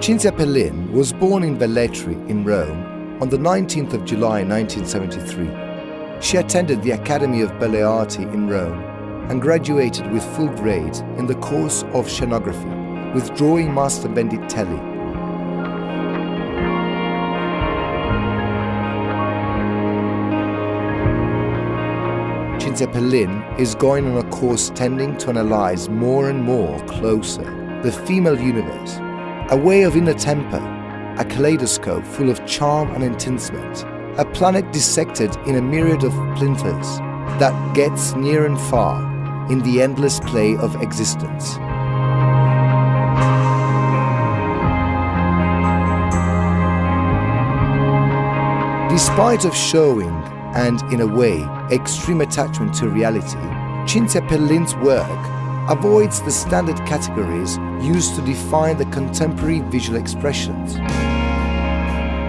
Cinzia Pellin was born in Velletri in Rome on the 19th of July 1973. She attended the Academy of Belle Arti in Rome and graduated with full grade in the course of scenography with drawing master Venditelli. Cinzia Pellin is going on a course tending to analyze more and more closer the female universe, a way of inner temper, a kaleidoscope full of charm and enticement, a planet dissected in a myriad of splinters that gets near and far in the endless play of existence. Despite of showing, and in a way, extreme attachment to reality, Cinzia Pellin's work avoids the standard categories used to define the contemporary visual expressions.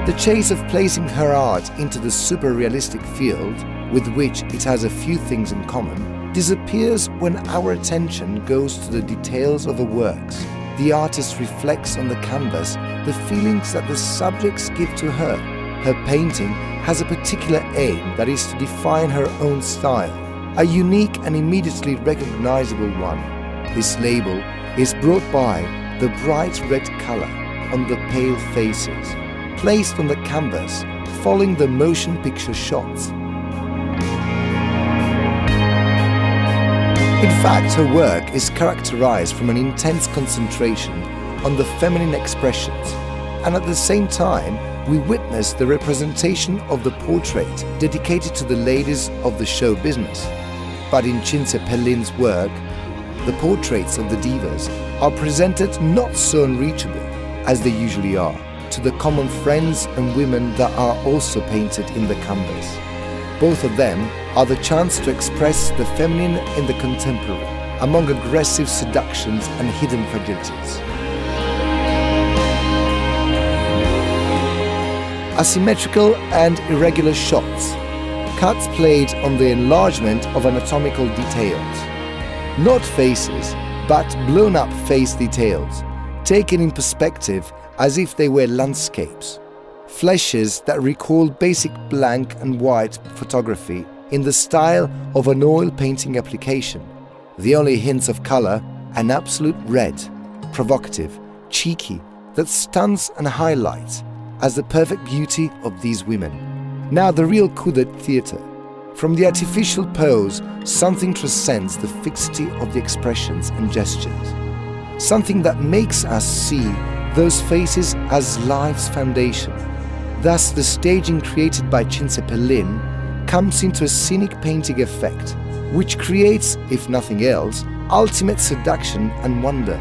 The chase of placing her art into the super-realistic field, with which it has a few things in common, disappears when our attention goes to the details of the works. The artist reflects on the canvas the feelings that the subjects give to her. Her painting has a particular aim, that is to define her own style, a unique and immediately recognizable one. This label is brought by the bright red color on the pale faces, placed on the canvas following the motion picture shots. In fact, her work is characterized from an intense concentration on the feminine expressions, and at the same time, we witness the representation of the portrait dedicated to the ladies of the show business. But in Cinzia Pellin's work, the portraits of the divas are presented not so unreachable as they usually are to the common friends and women that are also painted in the canvas. Both of them are the chance to express the feminine in the contemporary, among aggressive seductions and hidden fragilities. Asymmetrical and irregular shots, cuts played on the enlargement of anatomical details. Not faces, but blown-up face details, taken in perspective as if they were landscapes. Fleshes that recall basic blank and white photography in the style of an oil painting application. The only hints of color, an absolute red, provocative, cheeky, that stuns and highlights as the perfect beauty of these women. Now the real coup de theatre. From the artificial pose, something transcends the fixity of the expressions and gestures. Something that makes us see those faces as life's foundation. Thus, the staging created by Cinzia Pellin comes into a scenic painting effect, which creates, if nothing else, ultimate seduction and wonder.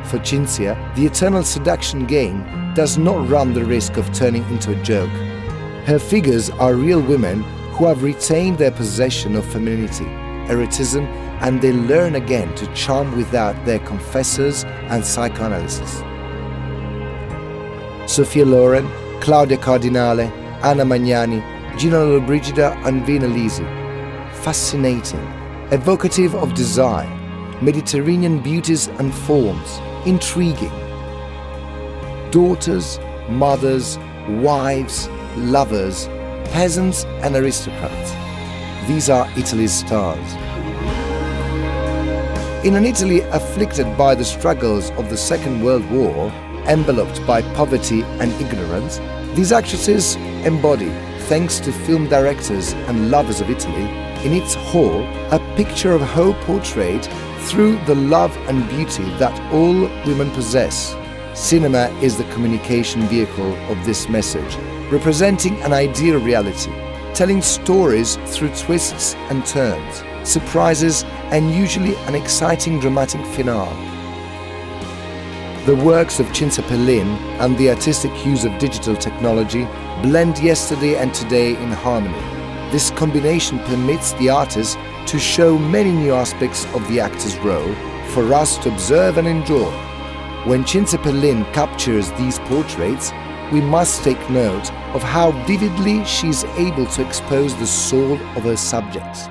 For Cinzia, the eternal seduction game does not run the risk of turning into a joke. Her figures are real women who have retained their possession of femininity, erotism, and they learn again to charm without their confessors and psychoanalysts. Sophia Loren, Claudia Cardinale, Magnani, Gina Lollobrigida and Virna Lisi. Fascinating, evocative of desire, Mediterranean beauties and forms, intriguing. Daughters, mothers, wives, lovers, peasants and aristocrats. These are Italy's stars. In an Italy afflicted by the struggles of the Second World War, enveloped by poverty and ignorance, these actresses embody, thanks to film directors and lovers of Italy, in its whole, a picture of hope portrayed through the love and beauty that all women possess. Cinema is the communication vehicle of this message, representing an ideal reality, telling stories through twists and turns, surprises, and usually an exciting dramatic finale. The works of Cinzia Pellin and the artistic use of digital technology blend yesterday and today in harmony. This combination permits the artist to show many new aspects of the actor's role for us to observe and enjoy. When Cinzia Pellin captures these portraits, we must take note of how vividly she is able to expose the soul of her subjects.